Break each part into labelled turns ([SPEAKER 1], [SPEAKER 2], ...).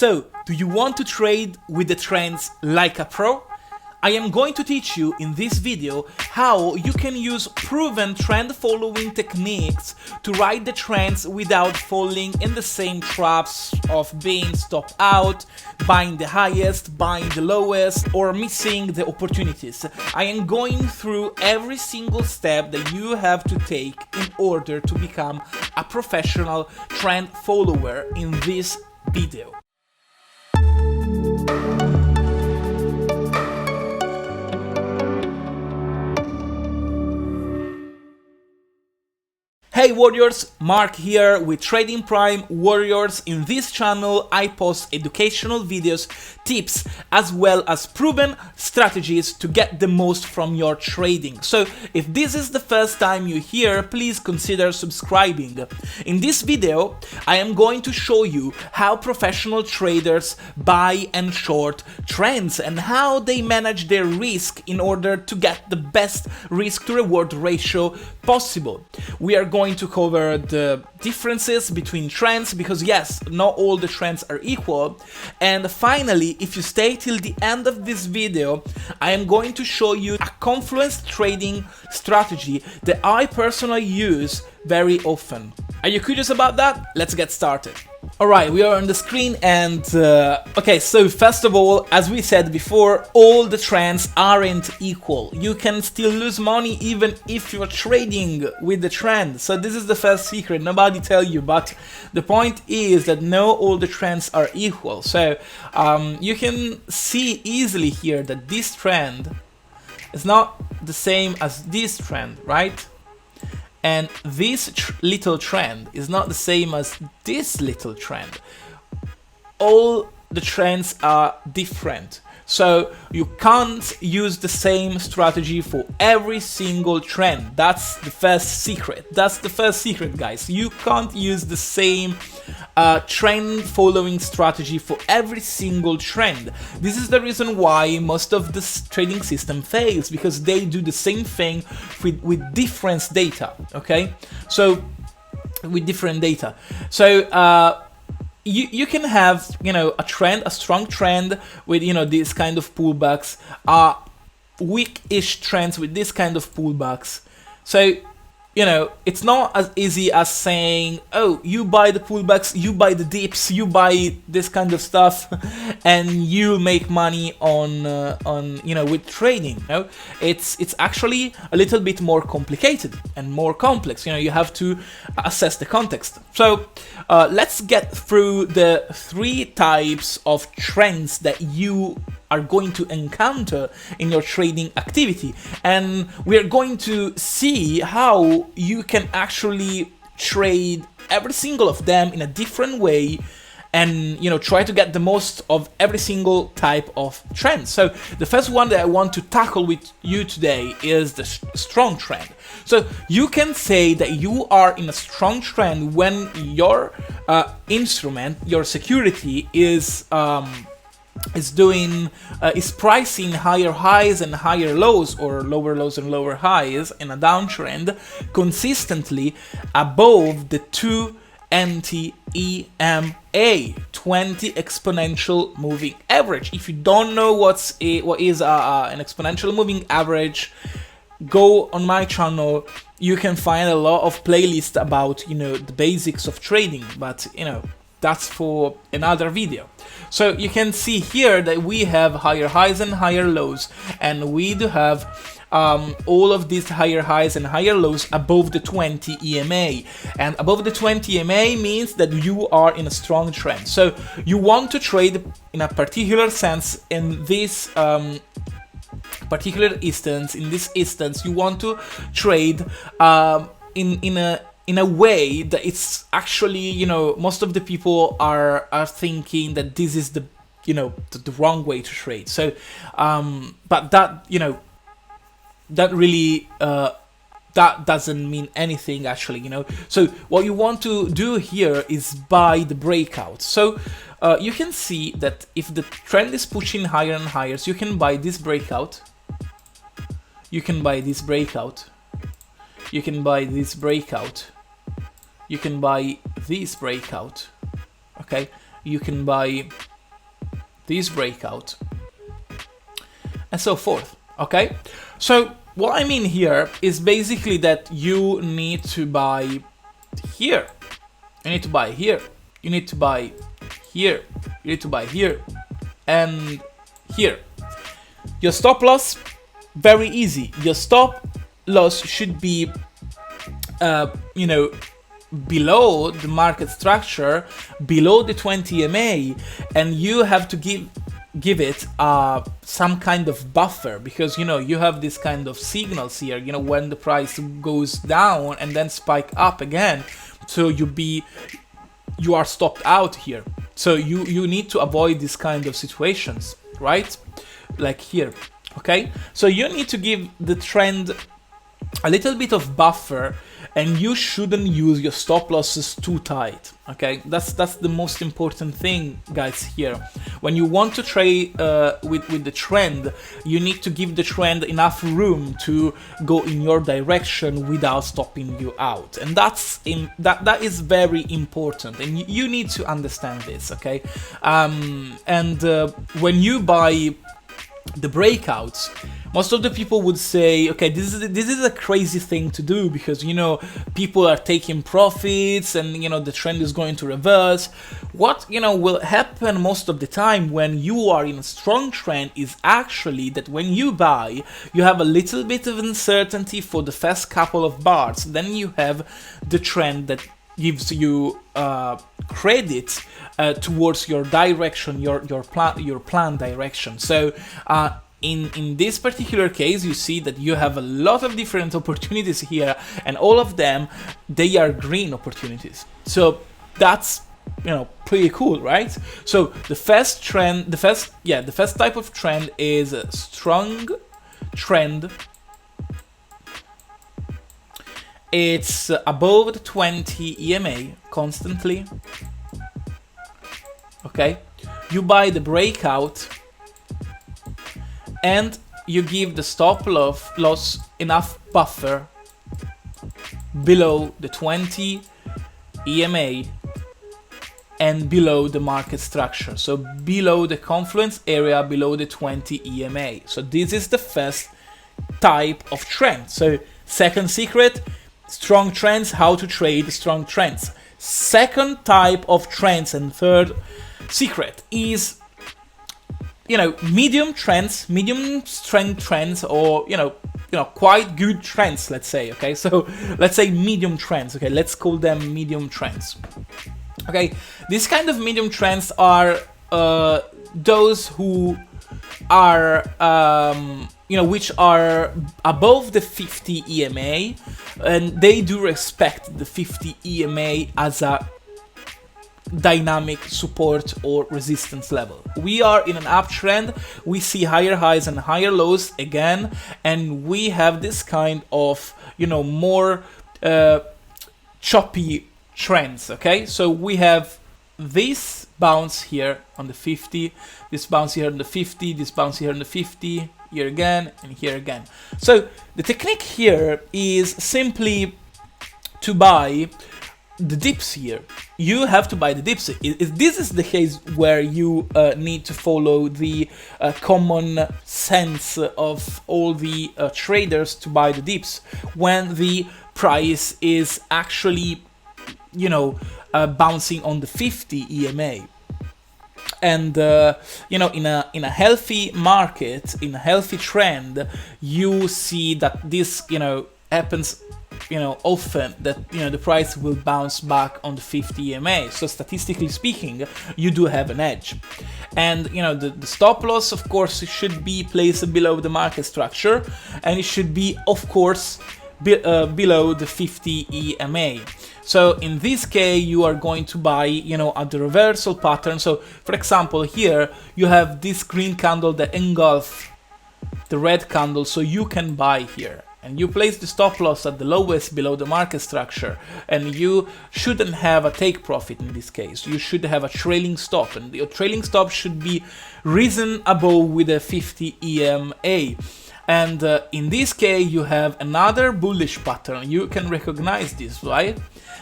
[SPEAKER 1] So, do you want to trade with the trends like a pro? I am going to teach you in this video how you can use proven trend following techniques to ride the trends without falling in the same traps of being stopped out, buying the highest, buying the lowest, or missing the opportunities. I am going through every single step that you have to take in order to become a professional trend follower in this video. Hey warriors, Mark here with Trading Prime Warriors. In this channel I post educational videos, tips, as well as proven strategies to get the most from your trading. So if this is the first time you're here, please consider subscribing. In this video I am going to show you how professional traders buy and short trends and how they manage their risk in order to get the best risk to reward ratio possible. We are going to cover the differences between trends because yes, not all the trends are equal. And finally, if you stay till the end of this video, I am going to show you a confluence trading strategy that I personally use very often. Are you curious about that? Let's get started. Alright, we are on the screen and okay, so first of all, as we said before, all the trends aren't equal. You can still lose money even if you're trading with the trend. So this is the first secret, nobody tell you, but the point is that not all the trends are equal. So you can see easily here that this trend is not the same as this trend, right? And this little trend is not the same as this little trend. All the trends are different. So you can't use the same strategy for every single trend. That's the first secret. That's the first secret, guys. You can't use the same trend following strategy for every single trend. This is the reason why most of the trading system fails, because they do the same thing with different data, okay? So with different data. So you can have, you know, a trend, a strong trend with, you know, this kind of pullbacks, weak-ish trends with this kind of pullbacks. So, you know, it's not as easy as saying, oh, you buy the pullbacks, you buy the dips, you buy this kind of stuff, and you make money on you know, with trading. You know, it's actually a little bit more complicated and more complex. You know, you have to assess the context. So let's get through the three types of trends that you are going to encounter in your trading activity, and we are going to see how you can actually trade every single of them in a different way and, you know, try to get the most of every single type of trend. So the first one that I want to tackle with you today is the strong trend. So you can say that you are in a strong trend when your instrument, your security is pricing higher highs and higher lows, or lower lows and lower highs in a downtrend consistently above the 2NT EMA 20 exponential moving average. If you don't know what is an exponential moving average, go on my channel. You can find a lot of playlists about, you know, the basics of trading, but you know, that's for another video. So you can see here that we have higher highs and higher lows, and we do have all of these higher highs and higher lows above the 20 EMA. And above the 20 EMA means that you are in a strong trend. So you want to trade in a particular sense in this particular instance. In this instance, you want to trade in a way that it's actually, you know, most of the people are thinking that this is the, you know, the wrong way to trade. So but that, you know, that really that doesn't mean anything actually, you know. So what you want to do here is buy the breakout. So you can see that if the trend is pushing higher and higher, so you can buy this breakout, you can buy this breakout, you can buy this breakout, you can buy this breakout, okay? You can buy this breakout, and so forth, okay? So what I mean here is basically that you need to buy here, you need to buy here, you need to buy here, you need to buy here, and here. Your stop loss, very easy. Your stop loss should be, you know, below the market structure, below the 20 EMA, and you have to give it some kind of buffer, because you know you have this kind of signals here, you know, when the price goes down and then spike up again, so you are stopped out here. So you need to avoid this kind of situations, right? Like here, okay? So you need to give the trend a little bit of buffer, and you shouldn't use your stop losses too tight, okay? That's the most important thing, guys, here. When you want to trade with the trend, you need to give the trend enough room to go in your direction without stopping you out, and that is very important, and you need to understand this, okay? When you buy the breakouts, most of the people would say, okay, this is a crazy thing to do, because you know people are taking profits and you know the trend is going to reverse. What you know will happen most of the time when you are in a strong trend is actually that when you buy, you have a little bit of uncertainty for the first couple of bars, then you have the trend that gives you credit towards your direction, your plan direction. So in this particular case, you see that you have a lot of different opportunities here, and all of them, they are green opportunities. So that's, you know, pretty cool, right? So the first type of trend is a strong trend. It's above the 20 EMA constantly, okay? You buy the breakout, and you give the stop loss enough buffer below the 20 EMA and below the market structure, so below the confluence area, below the 20 EMA. So this is the first type of trend. So second secret, strong trends, how to trade strong trends. Second type of trends and third secret is, you know, medium trends, medium strength trends, or you know quite good trends, let's say, okay? So let's say medium trends, okay? Let's call them medium trends. Okay, these kind of medium trends are those who are which are above the 50 EMA, and they do respect the 50 EMA as a dynamic support or resistance level. We are in an uptrend, we see higher highs and higher lows again, and we have this kind of, you know, more choppy trends, okay? So we have this bounce here on the 50, this bounce here on the 50, this bounce here on the 50, here again, and here again. So the technique here is simply to buy the dips here. You have to buy the dips. This is the case where you need to follow the common sense of all the traders to buy the dips when the price is actually, you know, bouncing on the 50 EMA. And you know, in a healthy market, in a healthy trend, you see that this, you know, happens, you know, often, that, you know, the price will bounce back on the 50 EMA. So statistically speaking, you do have an edge. And you know, the stop loss, of course, it should be placed below the market structure, and it should be, of course, below the 50 EMA. So in this case, you are going to buy, you know, at the reversal pattern. So for example, here you have this green candle that engulfs the red candle, so you can buy here. And you place the stop loss at the lowest below the market structure, and you shouldn't have a take profit in this case. You should have a trailing stop, and your trailing stop should be risen above with a 50 EMA. And in this case, you have another bullish pattern. You can recognize this, right?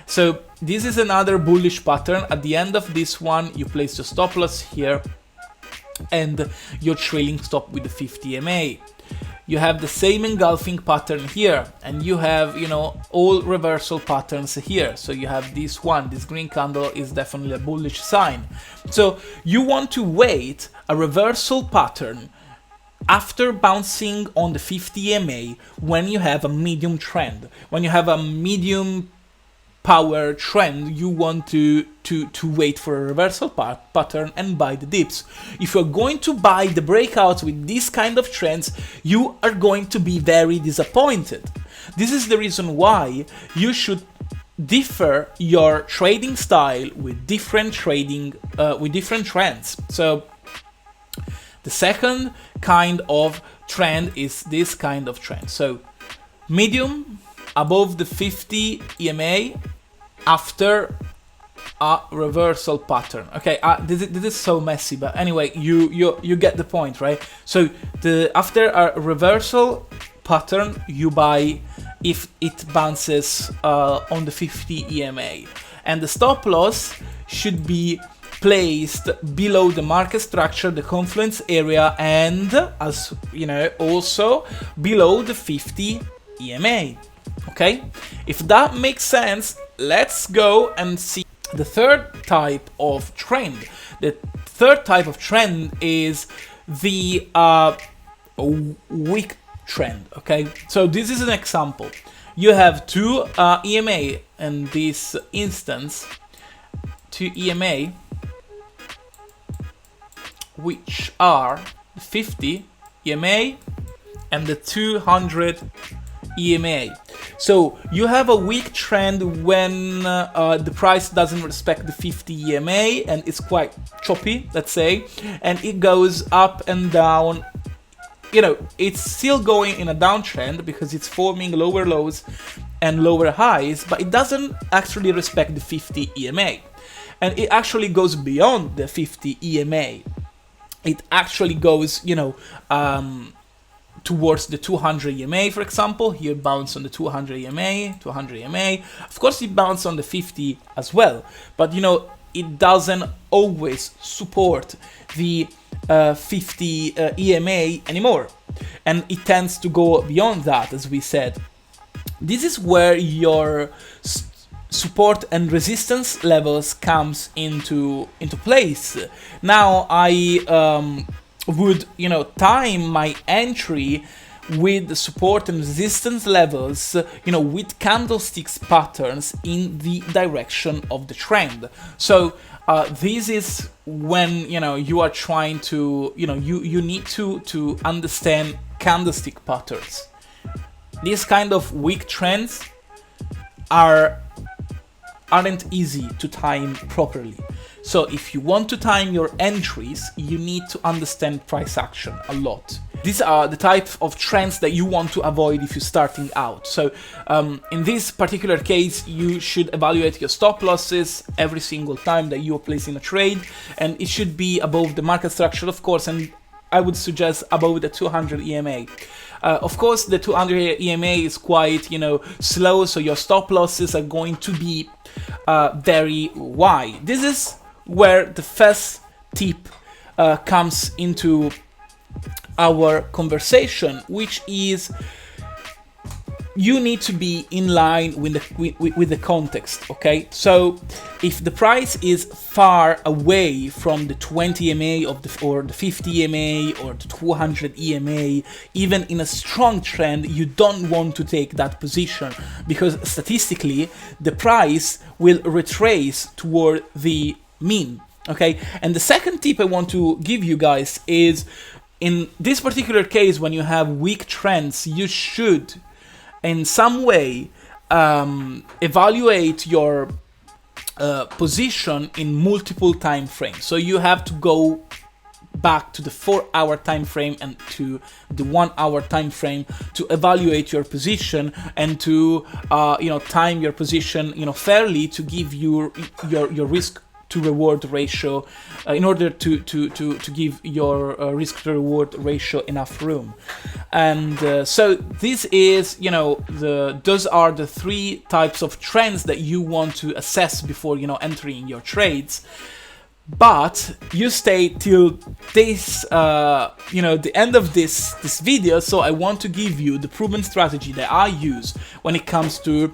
[SPEAKER 1] So this is another bullish pattern. At the end of this one, you place the stop loss here, and your trailing stop with the 50 EMA. You have the same engulfing pattern here, and you have, you know, all reversal patterns here. So you have this one, this green candle is definitely a bullish sign. So you want to wait a reversal pattern after bouncing on the 50 EMA when you have a medium trend. When you have a medium power trend, you want to wait for a reversal pattern and buy the dips. If you're going to buy the breakouts with this kind of trends, you are going to be very disappointed. This is the reason why you should differ your trading style with different trends. So the second kind of trend is this kind of trend. So medium above the 50 EMA after a reversal pattern. Okay, this is so messy, but anyway, you get the point, right? So after a reversal pattern, you buy if it bounces on the 50 EMA, and the stop loss should be placed below the market structure, the confluence area, and, as you know, also below the 50 EMA. Okay, if that makes sense, let's go and see the third type of trend. The third type of trend is the weak trend. Okay, so this is an example. You have two EMA in this instance, two EMA, which are the 50 EMA and the 200 EMA. So you have a weak trend when the price doesn't respect the 50 EMA and it's quite choppy, let's say, and it goes up and down. You know, it's still going in a downtrend because it's forming lower lows and lower highs, but it doesn't actually respect the 50 EMA. And it actually goes beyond the 50 EMA. It actually goes, you know, towards the 200 EMA, for example. Here bounce on the 200 EMA, 200 EMA. Of course, it bounce on the 50 as well, but you know, it doesn't always support the 50 EMA anymore, and it tends to go beyond that, as we said. This is where your support and resistance levels comes into place. Now I would, you know, time my entry with the support and resistance levels, you know, with candlesticks patterns in the direction of the trend. So this is when, you know, you are trying to, you know, you need to understand candlestick patterns. These kind of weak trends aren't easy to time properly. So if you want to time your entries, you need to understand price action a lot. These are the type of trends that you want to avoid if you're starting out. So in this particular case, you should evaluate your stop losses every single time that you are placing a trade, and it should be above the market structure, of course, and I would suggest above the 200 EMA. Of course, the 200 EMA is quite, you know, slow, so your stop losses are going to be very wide. This is where the first tip comes into our conversation, which is you need to be in line with the context, okay? So if the price is far away from the 20 EMA or the 50 EMA or the 200 EMA, even in a strong trend, you don't want to take that position, because statistically the price will retrace toward the mean, okay? And the second tip I want to give you guys is, in this particular case, when you have weak trends, you should in some way evaluate your position in multiple time frames. So you have to go back to the 4-hour time frame and to the 1-hour time frame to evaluate your position and to time your position fairly, to give your risk to reward ratio in order to give your risk to reward ratio enough room. And so this is, those are the 3 types of trends that you want to assess before entering your trades. But you stay till this, the end of this video, so I want to give you the proven strategy that I use when it comes to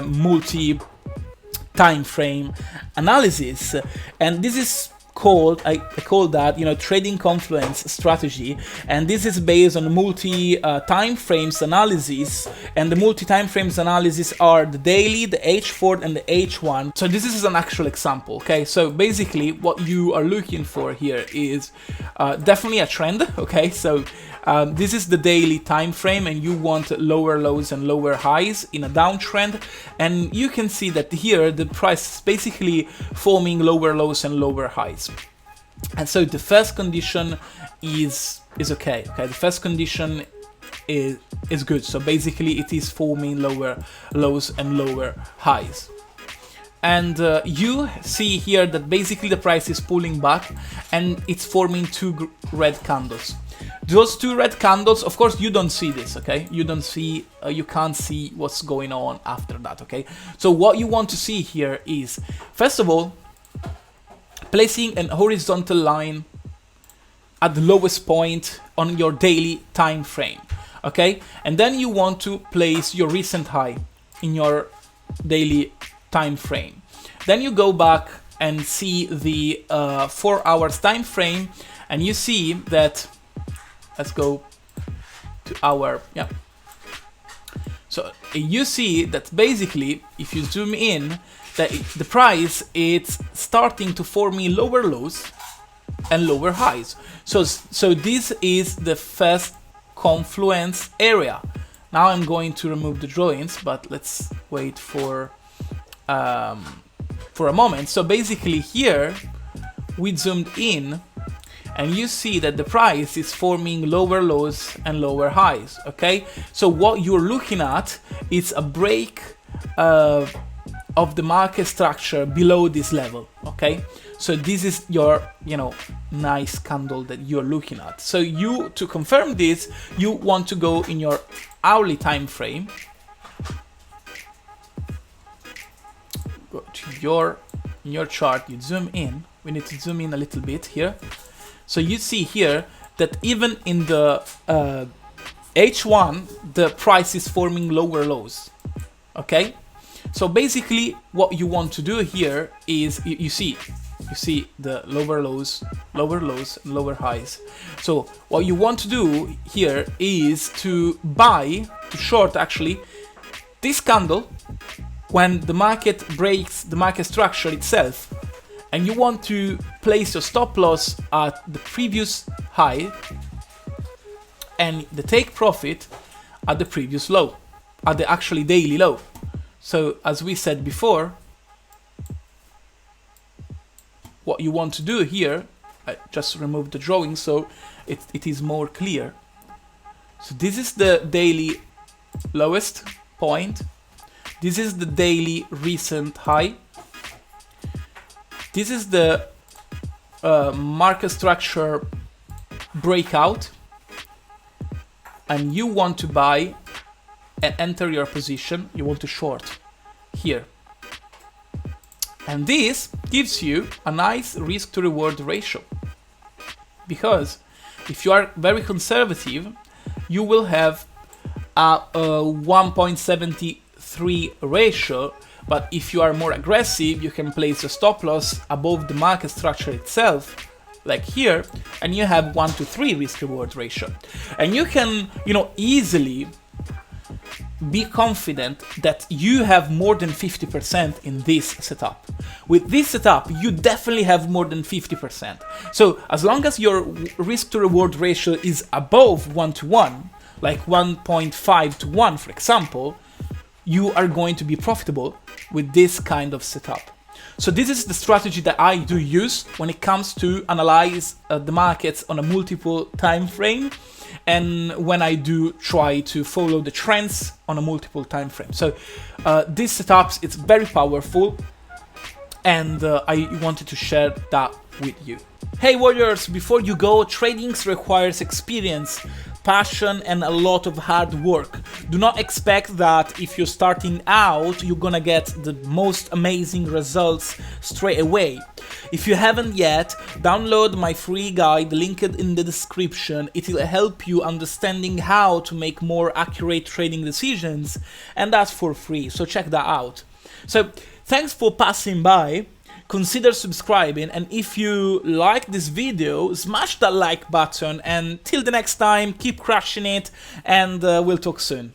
[SPEAKER 1] multi time frame analysis, and this is called, I call that, trading confluence strategy, and this is based on multi time frames analysis, and the multi time frames analysis are the daily, the H4 and the H1. So this is an actual example, okay? So basically what you are looking for here is definitely a trend, okay? So this is the daily time frame, and you want lower lows and lower highs in a downtrend, and you can see that here the price is basically forming lower lows and lower highs. And so the first condition is okay. The first condition is good. So basically it is forming lower lows and lower highs. And you see here that basically the price is pulling back and it's forming two red candles. Those two red candles, of course, you don't see this, okay? You don't see, you can't see what's going on after that, okay? So what you want to see here is, first of all, placing an horizontal line at the lowest point on your daily time frame, okay? And then you want to place your recent high in your daily time frame. Then you go back and see the 4 hours time frame, and you see that, let's go to our, so you see that basically if you zoom in, that the price is starting to form lower lows and lower highs. So this is the first confluence area. Now I'm going to remove the drawings, but let's wait for a moment. So basically here we zoomed in, and you see that the price is forming lower lows and lower highs, okay? So what you're looking at is a break of the market structure below this level, okay? So this is your, nice candle that you're looking at. So to confirm this, you want to go in your hourly time frame, go to your chart, you zoom in. We need to zoom in a little bit here. So you see here that even in the H1, the price is forming lower lows, okay? So basically what you want to do here is, you see the lower lows, and lower highs. So what you want to do here is to short actually this candle when the market breaks the market structure itself, and you want to place your stop loss at the previous high and the take profit at the previous low, at the actually daily low. So as we said before, what you want to do here, I just removed the drawing so it is more clear. So this is the daily lowest point. This is the daily recent high. This is the market structure breakout, and you want to buy and enter your position. You want to short here, and this gives you a nice risk to reward ratio, because if you are very conservative, you will have a 1.73 ratio. But if you are more aggressive, you can place your stop loss above the market structure itself, like here, and you have 1 to 3 risk reward ratio. And you can, easily be confident that you have more than 50% in this setup. With this setup, you definitely have more than 50%. So as long as your risk to reward ratio is above 1 to 1, like 1.5 to 1, for example, you are going to be profitable with this kind of setup. So this is the strategy that I do use when it comes to analyze the markets on a multiple time frame, and when I do try to follow the trends on a multiple time frame. So these setups, it's very powerful, and I wanted to share that with you. Hey warriors, before you go, trading requires experience. passion and a lot of hard work. Do not expect that if you're starting out, you're gonna get the most amazing results straight away. If you haven't yet, download my free guide linked in the description. It will help you understanding how to make more accurate trading decisions, and that's for free, so check that out. So thanks for passing by. Consider subscribing, and if you like this video, smash that like button, and till the next time, keep crushing it, and we'll talk soon.